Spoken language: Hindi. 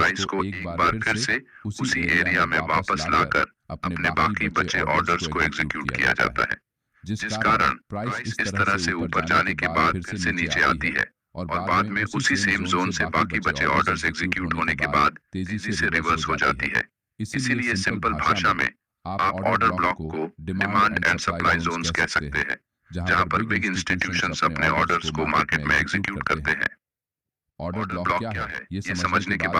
प्राइस को एक बार फिर से उसी एरिया में वापस लाकर अपने बाकी बचे ऑर्डर्स को एग्जीक्यूट किया जाता है, जिस कारण प्राइस इस तरह से ऊपर जाने के बाद फिर से नीचे आती है और बाद में उसी सेम जोन से बाकी बचे ऑर्डर्स एग्जीक्यूट होने के बाद तेजी से रिवर्स हो जाती है। इसीलिए सिंपल भाषा में आप ऑर्डर ब्लॉक को डिमांड एंड सप्लाई जोन्स कह सकते हैं, जहां पर बिग इंस्टीट्यूशंस अपने ऑर्डर्स को मार्केट में एग्जीक्यूट करते हैं। ऑर्डर ब्लॉक क्या है, ये समझने के बाद